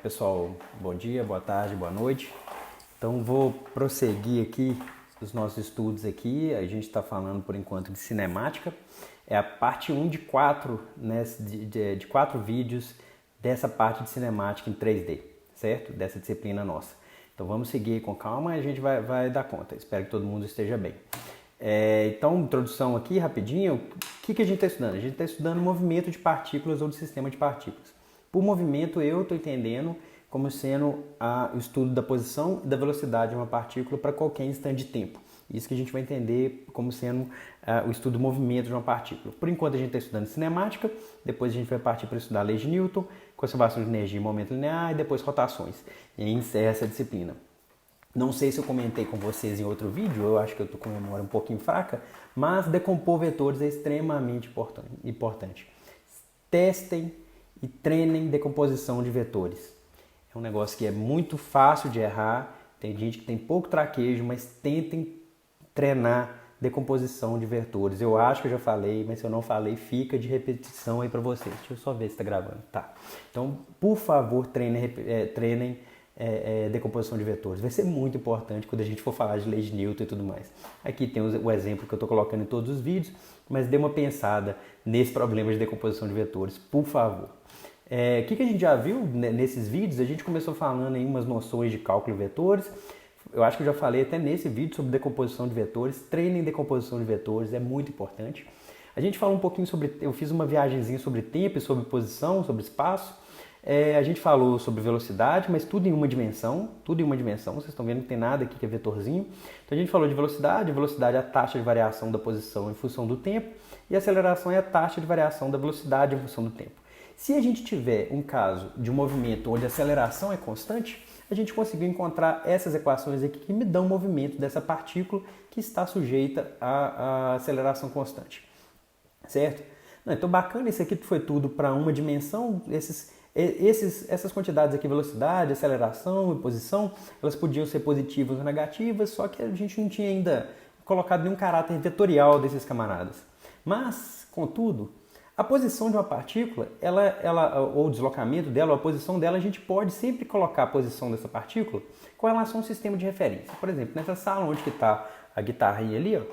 Pessoal, bom dia, boa tarde, boa noite. Então vou prosseguir aqui os nossos estudos aqui. A gente está falando por enquanto de cinemática. É a parte 1 de 4, né, de 4 vídeos dessa parte de cinemática em 3D, certo? Dessa disciplina nossa. Então vamos seguir com calma e a gente vai dar conta. Espero que todo mundo esteja bem. Então, introdução aqui rapidinho. O que a gente está estudando? A gente está estudando movimento de partículas ou de sistema de partículas. Por movimento, eu estou entendendo como sendo o estudo da posição e da velocidade de uma partícula para qualquer instante de tempo. Isso que a gente vai entender como sendo o estudo do movimento de uma partícula. Por enquanto, a gente está estudando cinemática, depois a gente vai partir para estudar a lei de Newton, conservação de energia em momento linear e depois rotações. E aí encerra essa disciplina. Não sei se eu comentei com vocês em outro vídeo, eu acho que eu estou com a memória um pouquinho fraca, mas decompor vetores é extremamente importante. Testem e treinem decomposição de vetores. É um negócio que é muito fácil de errar, tem gente que tem pouco traquejo, mas tentem treinar decomposição de vetores. Eu acho que eu já falei, mas se eu não falei, fica de repetição aí para vocês. Deixa eu só ver se está gravando. Tá. Então, por favor, treinem decomposição de vetores. Vai ser muito importante quando a gente for falar de lei de Newton e tudo mais. Aqui tem o exemplo que eu estou colocando em todos os vídeos, mas dê uma pensada nesse problema de decomposição de vetores, por favor. O que a gente já viu nesses vídeos? A gente começou falando em umas noções de cálculo de vetores. Eu acho que eu já falei até nesse vídeo sobre decomposição de vetores. Treinem decomposição de vetores, é muito importante. A gente falou um pouquinho sobre... Eu fiz uma viagenzinha sobre tempo e sobre posição, sobre espaço. A gente falou sobre velocidade, mas tudo em uma dimensão. Tudo em uma dimensão. Vocês estão vendo que não tem nada aqui que é vetorzinho. Então a gente falou de velocidade. Velocidade é a taxa de variação da posição em função do tempo. E aceleração é a taxa de variação da velocidade em função do tempo. Se a gente tiver um caso de um movimento onde a aceleração é constante, a gente conseguiu encontrar essas equações aqui que me dão o movimento dessa partícula que está sujeita à aceleração constante. Certo? Então bacana, isso aqui foi tudo para uma dimensão. Essas quantidades aqui, velocidade, aceleração e posição, elas podiam ser positivas ou negativas, só que a gente não tinha ainda colocado nenhum caráter vetorial desses camaradas. Mas, contudo, a posição de uma partícula, ou o deslocamento dela, ou a posição dela, a gente pode sempre colocar a posição dessa partícula com relação ao sistema de referência. Por exemplo, nessa sala onde está a guitarrinha ali, ó,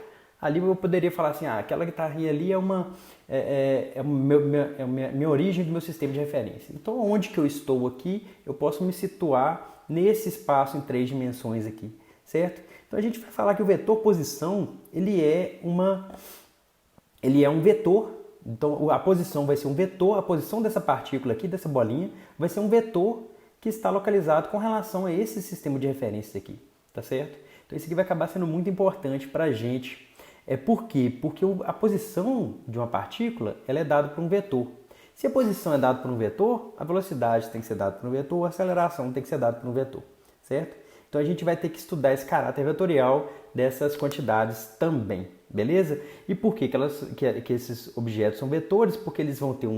ali eu poderia falar assim, aquela guitarrinha ali é minha origem do meu sistema de referência. Então, onde que eu estou aqui, eu posso me situar nesse espaço em 3 dimensões aqui, certo? Então, a gente vai falar que o vetor posição, ele é um vetor. Então, a posição vai ser um vetor, a posição dessa partícula aqui, dessa bolinha, vai ser um vetor que está localizado com relação a esse sistema de referência aqui, tá certo? Então, isso aqui vai acabar sendo muito importante para a gente. Por quê? Porque a posição de uma partícula, ela é dada por um vetor. Se a posição é dada por um vetor, a velocidade tem que ser dada por um vetor, a aceleração tem que ser dada por um vetor, certo? Então, a gente vai ter que estudar esse caráter vetorial dessas quantidades também. Beleza? E por que esses objetos são vetores? Porque eles vão ter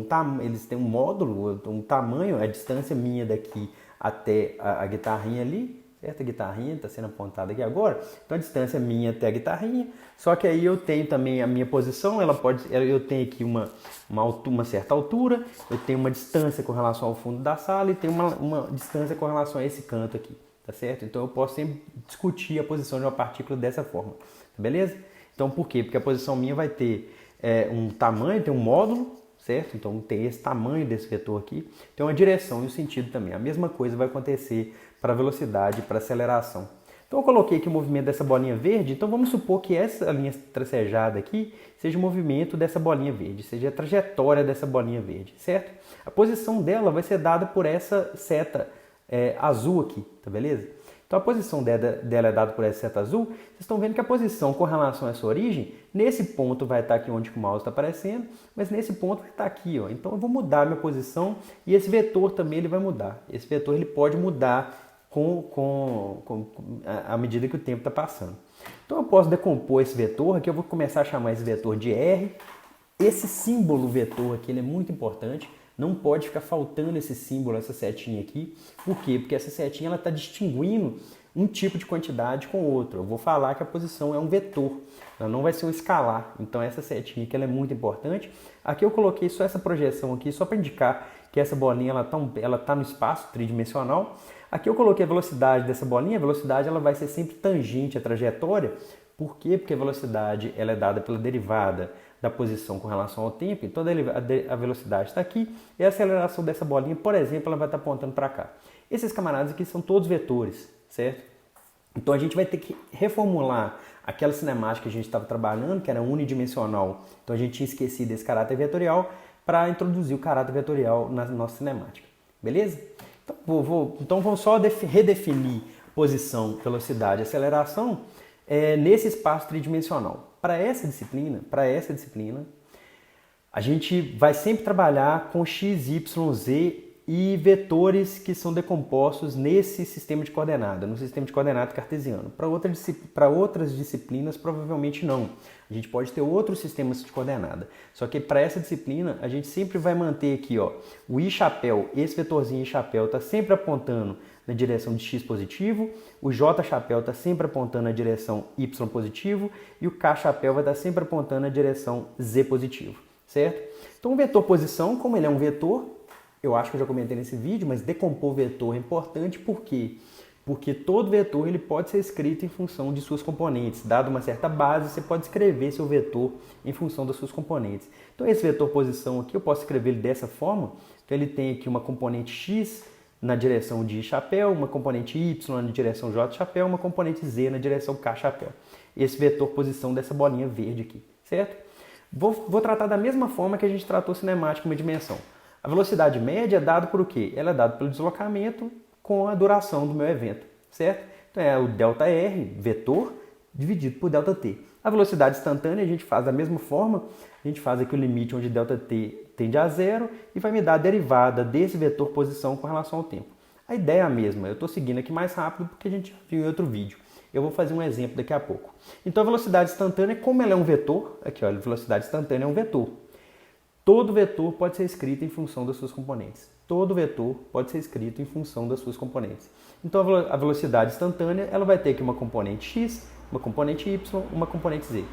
eles têm um módulo, um tamanho, a distância minha daqui até a guitarrinha ali, certo? A guitarrinha está sendo apontada aqui agora. Então a distância minha até a guitarrinha. Só que aí eu tenho também a minha posição, eu tenho aqui uma certa altura, eu tenho uma distância com relação ao fundo da sala e tenho uma distância com relação a esse canto aqui, tá certo? Então eu posso sempre discutir a posição de uma partícula dessa forma, beleza? Então, por quê? Porque a posição minha vai ter um tamanho, tem um módulo, certo? Então, tem esse tamanho desse vetor aqui. Tem uma direção e um sentido também. A mesma coisa vai acontecer para a velocidade e para a aceleração. Então, eu coloquei aqui o movimento dessa bolinha verde. Então, vamos supor que essa linha tracejada aqui seja o movimento dessa bolinha verde, seja a trajetória dessa bolinha verde, certo? A posição dela vai ser dada por essa seta azul aqui, tá beleza? Então a posição dela é dada por essa seta azul. Vocês estão vendo que a posição com relação a essa origem, nesse ponto vai estar aqui onde o mouse está aparecendo, mas nesse ponto vai estar aqui, ó. Então eu vou mudar a minha posição e esse vetor também ele vai mudar. Esse vetor ele pode mudar à medida que o tempo está passando. Então eu posso decompor esse vetor aqui, eu vou começar a chamar esse vetor de R. Esse símbolo vetor aqui ele é muito importante. Não pode ficar faltando esse símbolo, essa setinha aqui. Por quê? Porque essa setinha está distinguindo um tipo de quantidade com outro. Eu vou falar que a posição é um vetor, ela não vai ser um escalar. Então essa setinha aqui ela é muito importante. Aqui eu coloquei só essa projeção aqui, só para indicar que essa bolinha ela tá no espaço tridimensional. Aqui eu coloquei a velocidade dessa bolinha, a velocidade ela vai ser sempre tangente à trajetória. Por quê? Porque a velocidade ela é dada pela derivada da posição com relação ao tempo, então a velocidade está aqui e a aceleração dessa bolinha, por exemplo, ela vai estar apontando para cá. Esses camaradas aqui são todos vetores, certo? Então a gente vai ter que reformular aquela cinemática que a gente estava trabalhando, que era unidimensional, então a gente tinha esquecido esse caráter vetorial, para introduzir o caráter vetorial na nossa cinemática, beleza? Então vou só redefinir posição, velocidade e aceleração nesse espaço tridimensional. Para essa disciplina, a gente vai sempre trabalhar com x, y, z e vetores que são decompostos nesse sistema de coordenada, no sistema de coordenada cartesiano. Para outras disciplinas, provavelmente não. A gente pode ter outros sistemas de coordenada. Só que para essa disciplina, a gente sempre vai manter aqui, ó, o i chapéu, esse vetorzinho i chapéu está sempre apontando na direção de x positivo, o j chapéu está sempre apontando na direção y positivo e o k chapéu vai estar sempre apontando na direção z positivo, certo? Então o vetor posição, como ele é um vetor, eu acho que eu já comentei nesse vídeo, mas decompor vetor é importante por quê? Porque todo vetor ele pode ser escrito em função de suas componentes. Dado uma certa base, você pode escrever seu vetor em função das suas componentes. Então esse vetor posição aqui, eu posso escrever ele dessa forma. Então ele tem aqui uma componente x na direção de chapéu, uma componente y na direção j chapéu, uma componente z na direção k chapéu. Esse vetor posição dessa bolinha verde aqui, certo? Vou tratar da mesma forma que a gente tratou cinemática uma dimensão. A velocidade média é dada por o quê? Ela é dada pelo deslocamento com a duração do meu evento, certo? Então é o ΔR, vetor, dividido por ΔT. A velocidade instantânea a gente faz da mesma forma, a gente faz aqui o limite onde ΔT tende a zero e vai me dar a derivada desse vetor posição com relação ao tempo. A ideia é a mesma, eu estou seguindo aqui mais rápido porque a gente viu em outro vídeo. Eu vou fazer um exemplo daqui a pouco. Então a velocidade instantânea, como ela é um vetor, aqui olha, a velocidade instantânea é um vetor. Todo vetor pode ser escrito em função das suas componentes. Todo vetor pode ser escrito em função das suas componentes. Então a velocidade instantânea ela vai ter aqui uma componente x, uma componente y, uma componente z.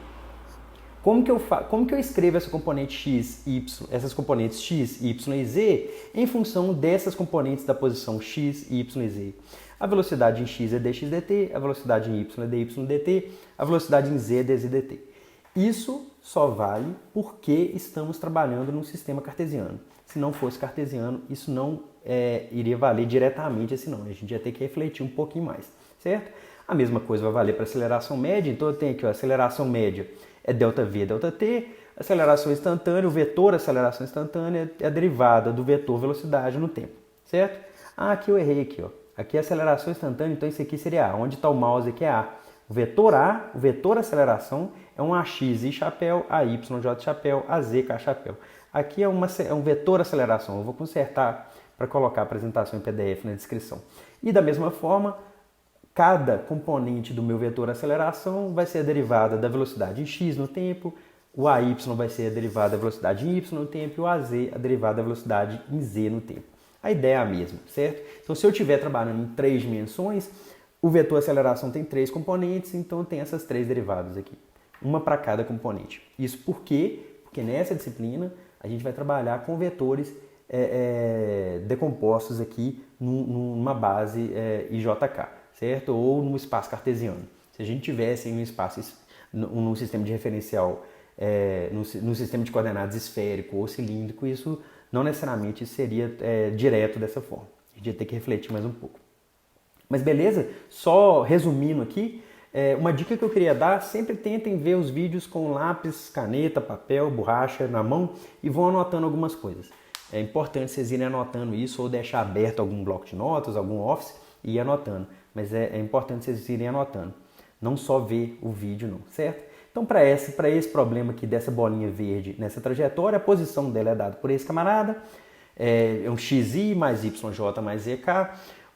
Como que eu escrevo essa componente x, y, essas componentes x, y e z em função dessas componentes da posição x, y e z? A velocidade em x é dx dt, a velocidade em y é dy dt, a velocidade em z é dz dt. Isso só vale porque estamos trabalhando num sistema cartesiano. Se não fosse cartesiano, isso não iria valer diretamente assim não. A gente ia ter que refletir um pouquinho mais, certo? A mesma coisa vai valer para aceleração média. Então eu tenho aqui a aceleração média é ΔV, ΔT. Aceleração instantânea, o vetor aceleração instantânea é a derivada do vetor velocidade no tempo, certo? Ah, aqui eu errei aqui, ó. Aqui é aceleração instantânea, então isso aqui seria A. Onde está o mouse aqui é A. O vetor aceleração é um AX I chapéu, AY J chapéu, AZ K chapéu. Aqui é um vetor aceleração. Eu vou consertar para colocar a apresentação em PDF na descrição. E da mesma forma, cada componente do meu vetor aceleração vai ser a derivada da velocidade em x no tempo, o AY vai ser a derivada da velocidade em y no tempo e o AZ a derivada da velocidade em z no tempo. A ideia é a mesma, certo? Então se eu estiver trabalhando em 3 dimensões, o vetor aceleração tem 3 componentes, então tem essas 3 derivadas aqui. Uma para cada componente. Isso por quê? Porque nessa disciplina a gente vai trabalhar com vetores decompostos aqui numa base IJK, certo? Ou num espaço cartesiano. Se a gente tivesse em um espaço, num sistema de referencial, no sistema de coordenadas esférico ou cilíndrico, isso não necessariamente seria direto dessa forma. A gente ia ter que refletir mais um pouco. Mas beleza? Só resumindo aqui, uma dica que eu queria dar, sempre tentem ver os vídeos com lápis, caneta, papel, borracha na mão e vão anotando algumas coisas. É importante vocês irem anotando isso ou deixar aberto algum bloco de notas, algum office e ir anotando. Mas é importante vocês irem anotando, não só ver o vídeo não, certo? Então para esse problema aqui dessa bolinha verde nessa trajetória, a posição dela é dada por esse camarada, é um xi mais yj mais zk.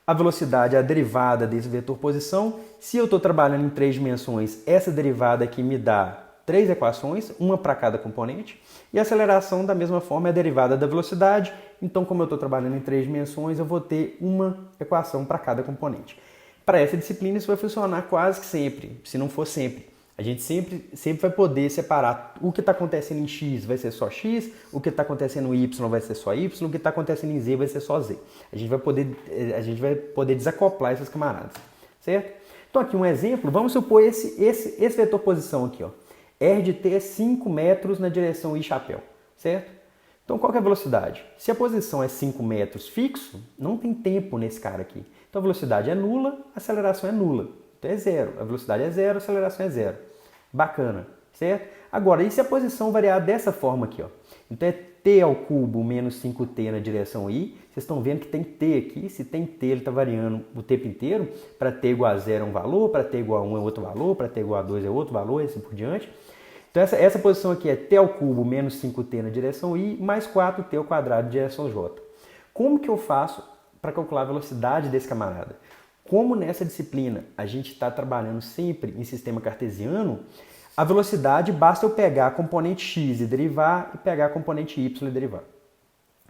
A velocidade é a derivada desse vetor posição. Se eu estou trabalhando em 3 dimensões, essa derivada aqui me dá 3 equações, uma para cada componente. E a aceleração, da mesma forma, é a derivada da velocidade. Então, como eu estou trabalhando em 3 dimensões, eu vou ter uma equação para cada componente. Para essa disciplina, isso vai funcionar quase que sempre, se não for sempre. A gente sempre vai poder separar o que está acontecendo em X vai ser só X, o que está acontecendo em Y vai ser só Y, o que está acontecendo em Z vai ser só Z. A gente vai poder desacoplar esses camaradas, certo? Então aqui um exemplo, vamos supor esse vetor posição aqui, ó. R de T é 5 metros na direção I chapéu, certo? Então qual que é a velocidade? Se a posição é 5 metros fixo, não tem tempo nesse cara aqui. Então a velocidade é nula, a aceleração é nula. Então é zero, a velocidade é zero, a aceleração é zero. Bacana, certo? Agora, e se a posição variar dessa forma aqui, ó? Então é t ao cubo menos 5t na direção i. Vocês estão vendo que tem t aqui. Se tem t, ele está variando o tempo inteiro. Para t igual a 0 é um valor, para t igual a 1 é outro valor, para t igual a 2 é outro valor, e assim por diante. Então essa posição aqui é t ao cubo menos 5t na direção i, mais 4t ao quadrado na direção j. Como que eu faço para calcular a velocidade desse camarada? Como nessa disciplina a gente está trabalhando sempre em sistema cartesiano, a velocidade basta eu pegar a componente x e derivar e pegar a componente y e derivar.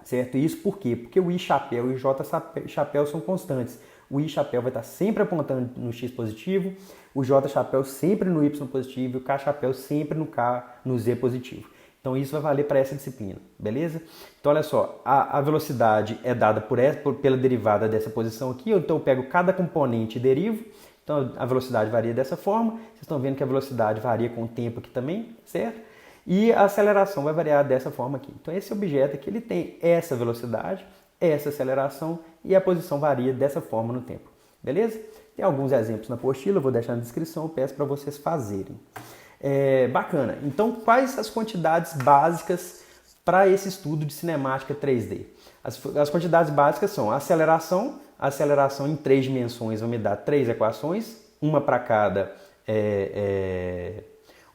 Certo? Isso por quê? Porque o i chapéu e o j chapéu são constantes. O i chapéu vai estar sempre apontando no x positivo, o j chapéu sempre no y positivo e o k chapéu sempre no z positivo. Então isso vai valer para essa disciplina, beleza? Então olha só, a velocidade é dada pela derivada dessa posição aqui, então eu pego cada componente e derivo, então a velocidade varia dessa forma, vocês estão vendo que a velocidade varia com o tempo aqui também, certo? E a aceleração vai variar dessa forma aqui. Então esse objeto aqui ele tem essa velocidade, essa aceleração e a posição varia dessa forma no tempo, beleza? Tem alguns exemplos na apostila, eu vou deixar na descrição, eu peço para vocês fazerem. Bacana. Então, quais as quantidades básicas para esse estudo de cinemática 3D? As quantidades básicas são a aceleração em 3 dimensões vai me dar 3 equações, uma para cada,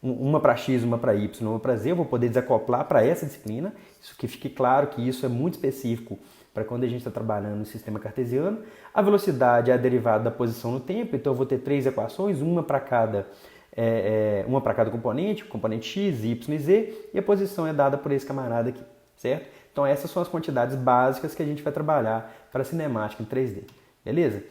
uma para x, uma para y, uma para z. Eu vou poder desacoplar para essa disciplina, isso que fique claro que isso é muito específico para quando a gente está trabalhando no sistema cartesiano. A velocidade é a derivada da posição no tempo, então eu vou ter 3 equações, uma para cada componente x, y e z, e a posição é dada por esse camarada aqui, certo? Então essas são as quantidades básicas que a gente vai trabalhar para a cinemática em 3D, beleza?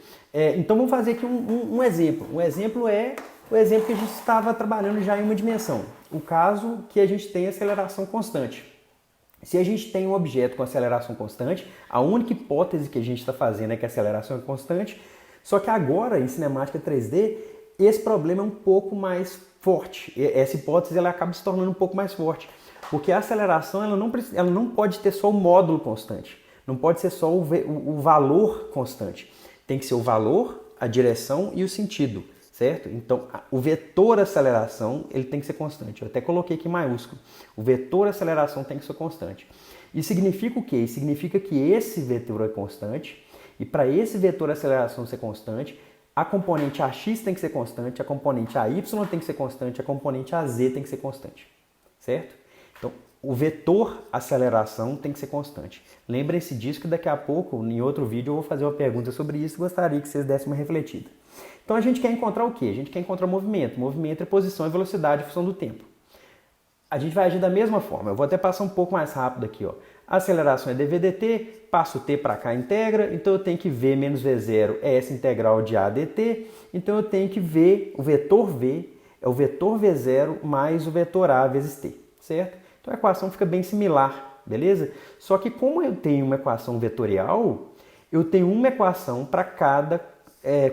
Então vamos fazer aqui um exemplo. O exemplo é o exemplo que a gente estava trabalhando já em uma dimensão. O caso que a gente tem aceleração constante. Se a gente tem um objeto com aceleração constante, a única hipótese que a gente está fazendo é que a aceleração é constante, só que agora em cinemática 3D esse problema é um pouco mais forte. Essa hipótese ela acaba se tornando um pouco mais forte, porque a aceleração ela não pode ter só o módulo constante, não pode ser só o valor constante. Tem que ser o valor, a direção e o sentido, certo? Então, o vetor aceleração ele tem que ser constante. Eu até coloquei aqui em maiúsculo. O vetor aceleração tem que ser constante. Isso significa o quê? Isso significa que esse vetor é constante, e para esse vetor aceleração ser constante, a componente AX tem que ser constante, a componente AY tem que ser constante, a componente AZ tem que ser constante, certo? Então, o vetor aceleração tem que ser constante. Lembrem-se disso que daqui a pouco, em outro vídeo, eu vou fazer uma pergunta sobre isso e gostaria que vocês dessem uma refletida. Então, a gente quer encontrar o quê? A gente quer encontrar movimento. Movimento é posição e velocidade em função do tempo. A gente vai agir da mesma forma. Eu vou até passar um pouco mais rápido aqui, ó. A aceleração é dv dt, passo t para cá, integra, então eu tenho que v menos v0 é essa integral de a dt, então eu tenho que v, o vetor v é o vetor v0 mais o vetor a vezes t, certo? Então a equação fica bem similar, beleza? Só que como eu tenho uma equação vetorial, eu tenho uma equação para cada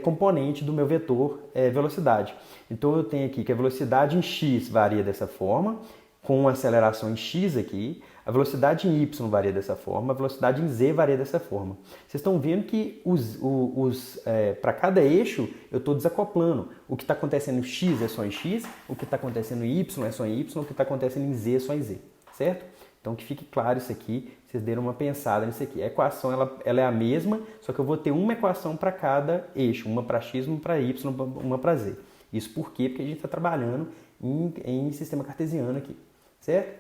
componente do meu vetor velocidade. Então eu tenho aqui que a velocidade em x varia dessa forma, com aceleração em x aqui, a velocidade em y varia dessa forma, a velocidade em z varia dessa forma. Vocês estão vendo que para cada eixo eu estou desacoplando. O que está acontecendo em x é só em x, o que está acontecendo em y é só em y, o que está acontecendo em z é só em z, certo? Então que fique claro isso aqui, vocês deram uma pensada nisso aqui. A equação ela é a mesma, só que eu vou ter uma equação para cada eixo, uma para x, uma para y, uma para z. Isso por quê? Porque a gente está trabalhando em sistema cartesiano aqui, certo?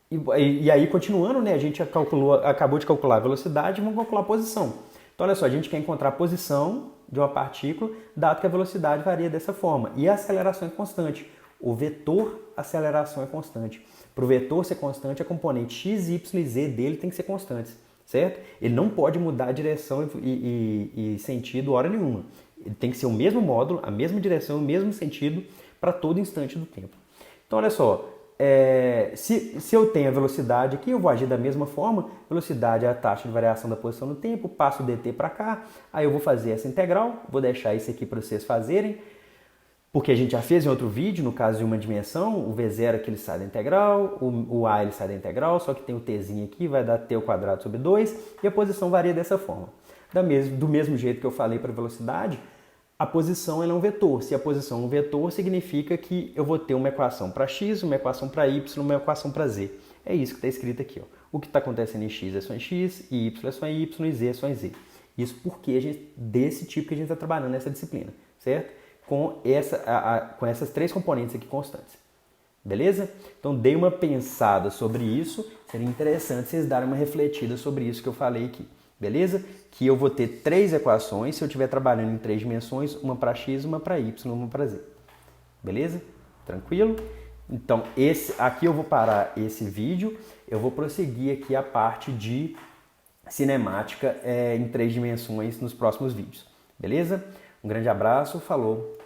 E aí, continuando, né, a gente acabou de calcular a velocidade e vamos calcular a posição. Então, olha só, a gente quer encontrar a posição de uma partícula, dado que a velocidade varia dessa forma. E a aceleração é constante. O vetor aceleração é constante. Para o vetor ser constante, a componente x, y e z dele tem que ser constantes, certo? Ele não pode mudar a direção e sentido hora nenhuma. Ele tem que ser o mesmo módulo, a mesma direção, o mesmo sentido para todo instante do tempo. Então, olha só, se eu tenho a velocidade aqui, eu vou agir da mesma forma. Velocidade é a taxa de variação da posição no tempo, passo o dt para cá, aí eu vou fazer essa integral, vou deixar isso aqui para vocês fazerem, porque a gente já fez em outro vídeo, no caso de uma dimensão, o v0 aqui ele sai da integral, o a ele sai da integral, só que tem o tzinho aqui, vai dar t ao quadrado sobre 2, e a posição varia dessa forma. Do mesmo jeito que eu falei para a velocidade, a posição é um vetor. Se a posição é um vetor, significa que eu vou ter uma equação para x, uma equação para y, uma equação para z. É isso que está escrito aqui. Ó. O que está acontecendo em x é só em x, e y é só em y, e z é só em z. Isso porque desse tipo que a gente está trabalhando nessa disciplina, certo? Com essas três componentes aqui constantes. Beleza? Então, dei uma pensada sobre isso. Seria interessante vocês darem uma refletida sobre isso que eu falei aqui. Beleza? Que eu vou ter três equações se eu estiver trabalhando em três dimensões, uma para x, uma para y, uma para z. Beleza? Tranquilo? Então, aqui eu vou parar esse vídeo, eu vou prosseguir aqui a parte de cinemática em três dimensões nos próximos vídeos. Beleza? Um grande abraço, falou!